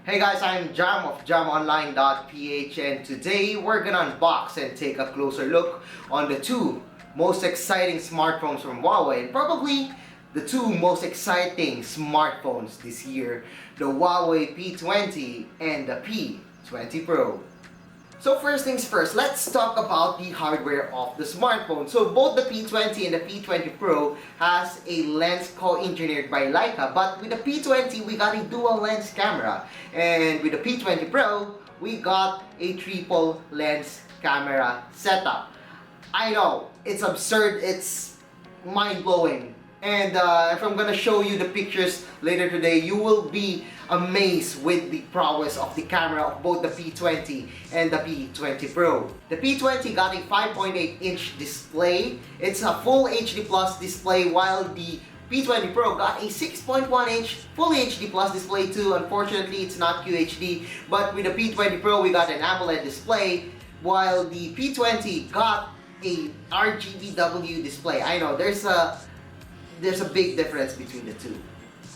Hey guys, I'm Jam of jamonline.ph, and today we're gonna unbox and take a closer look on the two most exciting smartphones from Huawei, and probably the two most exciting smartphones this year, the Huawei P20 and the P20 Pro. So first things first, let's talk about the hardware of the smartphone. So both the P20 and the P20 Pro has a lens co-engineered by Leica, but with the P20 we got a dual lens camera, and with the P20 Pro we got a triple lens camera setup. I know, it's absurd, it's mind-blowing. And if I'm gonna show you the pictures later today, you will be amazed with the prowess of the camera of both the P20 and the P20 Pro. The P20 got a 5.8-inch display. It's a full HD plus display, while the P20 Pro got a 6.1-inch full HD plus display too. Unfortunately, it's not QHD, but with the P20 Pro we got an AMOLED display, while the P20 got a RGBW display. I know, there's a big difference between the two.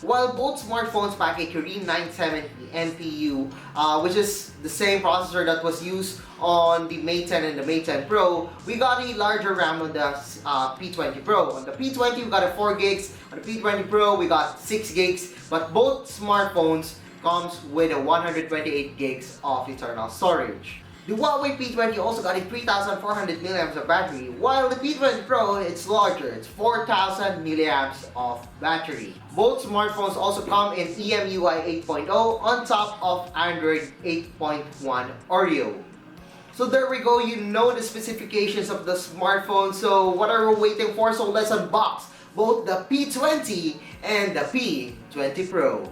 While both smartphones pack a Kirin 970 NPU, which is the same processor that was used on the Mate 10 and the Mate 10 Pro, we got a larger RAM on the P20 Pro. On the P20 we got a 4 gigs, on the P20 Pro we got 6 gigs, but both smartphones comes with a 128 gigs of internal storage. The Huawei P20 also got a 3,400 mAh of battery, while the P20 Pro, it's larger, it's 4,000 mAh of battery. Both smartphones also come in EMUI 8.0 on top of Android 8.1 Oreo. So there we go, you know the specifications of the smartphone, so what are we waiting for? So let's unbox both the P20 and the P20 Pro.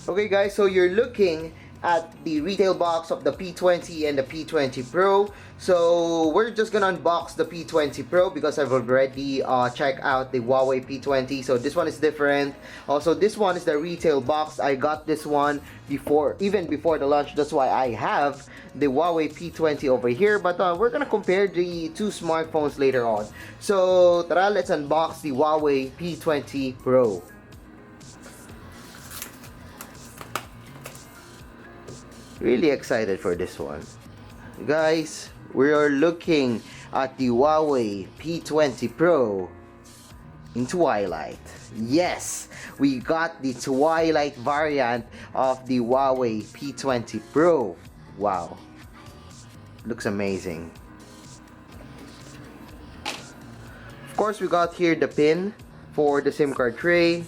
Okay guys, so you're looking at the retail box of the P20 and the P20 Pro. So we're just gonna unbox the P20 Pro because I've already checked out the Huawei P20. So this one is different. Also, this one is the retail box. I got this one even before the launch. That's why I have the Huawei P20 over here. But we're gonna compare the two smartphones later on. So tara, let's unbox the Huawei P20 Pro. Really excited for this one. Guys, we are looking at the Huawei P20 Pro in Twilight. Yes, we got the Twilight variant of the Huawei P20 Pro. Wow, looks amazing. Of course, we got here the pin for the SIM card tray,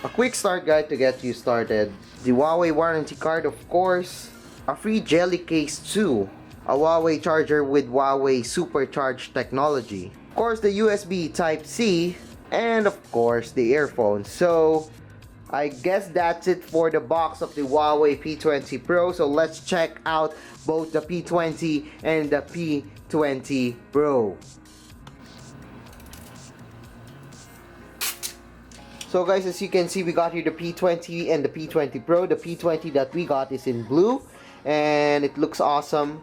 a quick start guide to get you started, the Huawei warranty card, of course, a free jelly case too, a Huawei charger with Huawei supercharged technology, of course the USB Type-C, and of course the earphones. So I guess that's it for the box of the Huawei P20 Pro. So let's check out both the P20 and the P20 Pro. So guys, as you can see, we got here the P20 and the P20 Pro. The P20 that we got is in blue, and it looks awesome.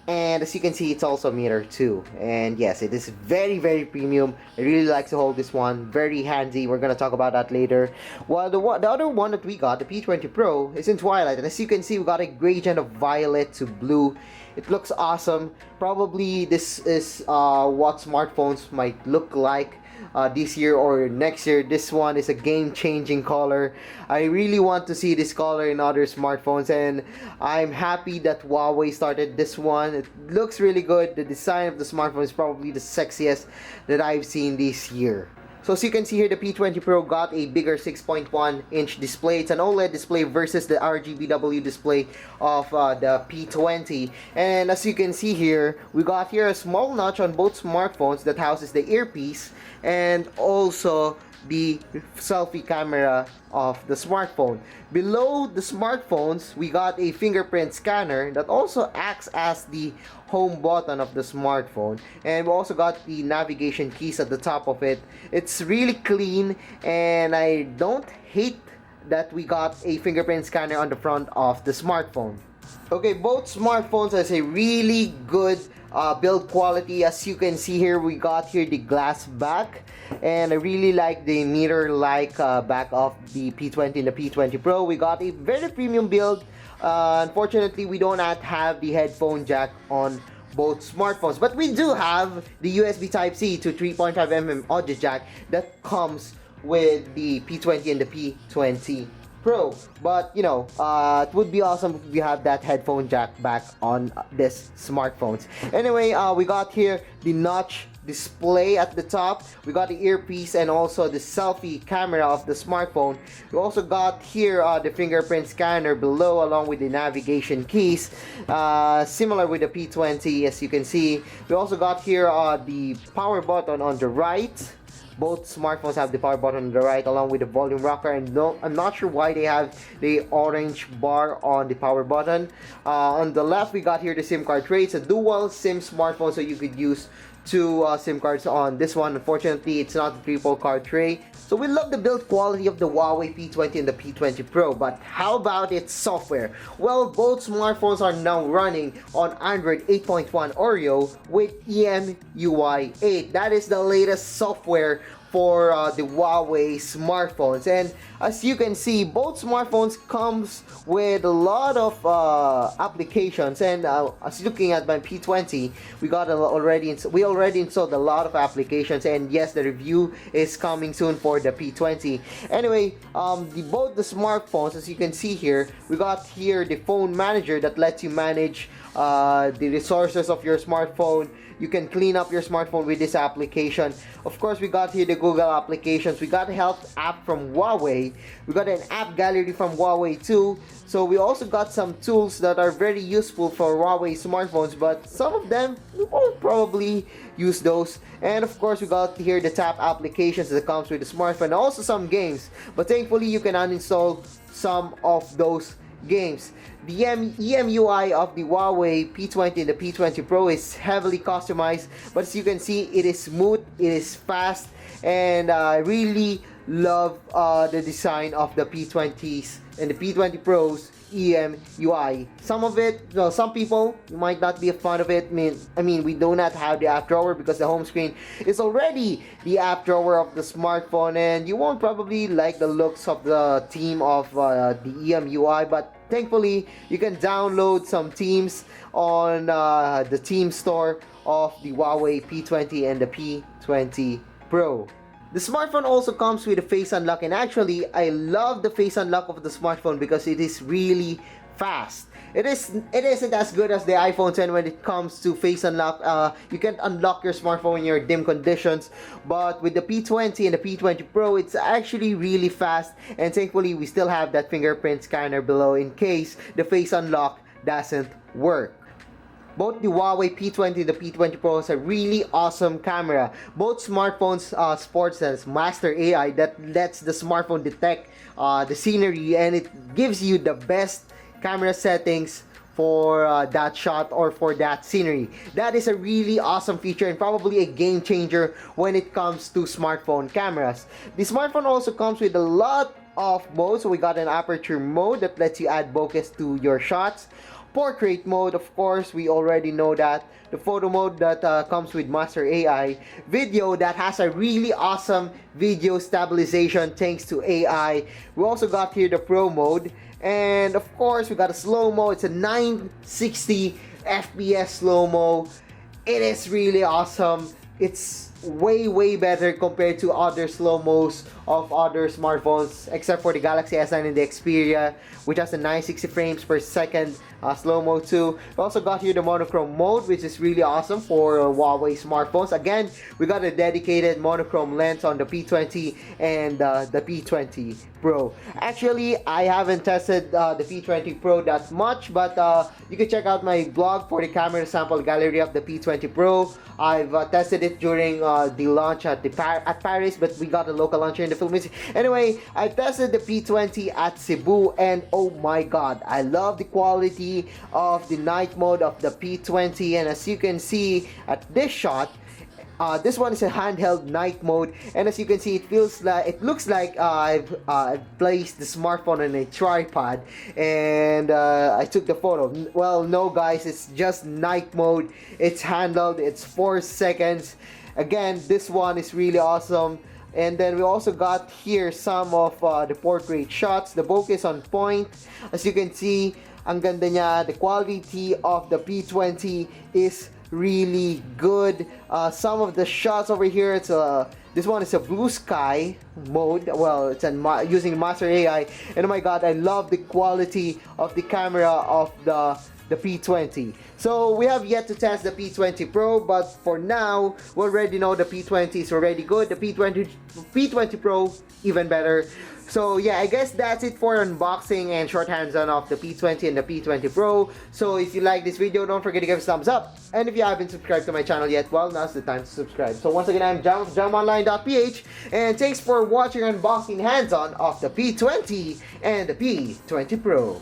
And as you can see, it's also a mirror too. And yes, it is very premium. I really like to hold this one, very handy. We're gonna talk about that later. While the other one that we got, the P20 Pro, is in Twilight, and as you can see, we got a gradient of violet to blue. It looks awesome. Probably this is what smartphones might look like this year or next year. This one is a game-changing color. I really want to see this color in other smartphones, and I'm happy that Huawei started this one. It looks really good. The design of the smartphone is probably the sexiest that I've seen this year. So as you can see here, the P20 Pro got a bigger 6.1-inch display. It's an OLED display versus the RGBW display of the P20. And as you can see here, we got here a small notch on both smartphones that houses the earpiece and also the selfie camera of the smartphone. Below the smartphones, we got a fingerprint scanner that also acts as the home button of the smartphone, and we also got the navigation keys at the top of it. It's really clean, and I don't hate that we got a fingerprint scanner on the front of the smartphone. Okay, both smartphones has a really good build quality. As you can see here, we got here the glass back, and I really like the mirror-like back of the P20 and the P20 Pro. We got a very premium build. Unfortunately, we do not have the headphone jack on both smartphones, but we do have the USB Type-C to 3.5mm audio jack that comes with the P20 and the P20 Pro. But you know, it would be awesome if we have that headphone jack back on this smartphones. Anyway, we got here the notch display at the top. We got the earpiece and also the selfie camera of the smartphone. We also got here the fingerprint scanner below, along with the navigation keys, similar with the P20, as you can see. We also got here the power button on the right. Both smartphones have the power button on the right, along with the volume rocker, and no, I'm not sure why they have the orange bar on the power button. On the left, we got here the SIM card tray. It's a dual SIM smartphone, so you could use two SIM cards on this one. Unfortunately, it's not a triple card tray. So we love the build quality of the Huawei P20 and the P20 Pro, but how about its software? Well, both smartphones are now running on Android 8.1 Oreo with EMUI 8. That is the latest software for the Huawei smartphones, and as you can see, both smartphones comes with a lot of applications. And as looking at my P20, we already installed a lot of applications, and yes, the review is coming soon for the P20. Anyway, both the smartphones, as you can see here, we got here the phone manager that lets you manage the resources of your smartphone. You can clean up your smartphone with this application. Of course, we got here the Google applications. We got a health app from Huawei. We got an app gallery from Huawei too. So we also got some tools that are very useful for Huawei smartphones, but some of them we won't probably use those. And of course, we got here the tap applications that comes with the smartphone, also some games. But thankfully, you can uninstall some of those games. The EMUI of the Huawei P20 and the P20 Pro is heavily customized, but as you can see, it is smooth, it is fast, and I really love the design of the P20s and the P20 Pros EMUI. Some of it, well, some people might not be a fan of it. I mean, we do not have the app drawer because the home screen is already the app drawer of the smartphone, and you won't probably like the looks of the theme of the EMUI. But thankfully, you can download some themes on the theme store of the Huawei P20 and the P20 Pro. The smartphone also comes with a face unlock, and actually I love the face unlock of the smartphone because it is really fast. It isn't as good as the iPhone 10 when it comes to face unlock. You can unlock your smartphone in your dim conditions, but with the P20 and the P20 Pro, it's actually really fast, and thankfully we still have that fingerprint scanner below in case the face unlock doesn't work. Both the Huawei P20 and the P20 Pro has a really awesome camera. Both smartphones sports as Master AI that lets the smartphone detect the scenery, and it gives you the best camera settings for that shot or for that scenery. That is a really awesome feature and probably a game changer when it comes to smartphone cameras. The smartphone also comes with a lot of modes. So we got an aperture mode that lets you add bokeh to your shots. Portrait mode, of course, we already know that. The photo mode that comes with Master AI. Video that has a really awesome video stabilization thanks to AI. We also got here the Pro mode. And of course, we got a slow-mo. It's a 960 FPS slow-mo. It is really awesome. It's way better compared to other slow-mos of other smartphones, except for the Galaxy S9 and the Xperia, which has a 960 frames per second slow-mo too. We also got here the monochrome mode, which is really awesome for Huawei smartphones. Again, we got a dedicated monochrome lens on the P20 and the P20 Pro. Actually, I haven't tested the P20 Pro that much, but you can check out my blog for the camera sample gallery of the P20 Pro. I've tested it during the launch at Paris, but we got a local launch here in the Philippines. Anyway, I tested the P20 at Cebu, and oh my god, I love the quality of the night mode of the P20. And as you can see at this shot, this one is a handheld night mode, and as you can see, it looks like I've placed the smartphone on a tripod and I took the photo. Well, no guys, it's just night mode. It's handheld. It's 4 seconds. Again, this one is really awesome. And then we also got here some of the portrait shots. The bokeh is on point. As you can see, Ang ganda niya. The quality of the P20 is really good. Some of the shots over here, this one is a blue sky mode. Well, it's using Master AI, and oh my god, I love the quality of the camera of the P20. So we have yet to test the P20 Pro, but for now, we already know the P20 is already good. The P20 Pro, even better. So yeah, I guess that's it for unboxing and short hands-on of the P20 and the P20 Pro. So if you like this video, don't forget to give us a thumbs up. And if you haven't subscribed to my channel yet, well, now's the time to subscribe. So once again, I'm Jam of JamOnline.ph, and thanks for watching unboxing hands-on of the P20 and the P20 Pro.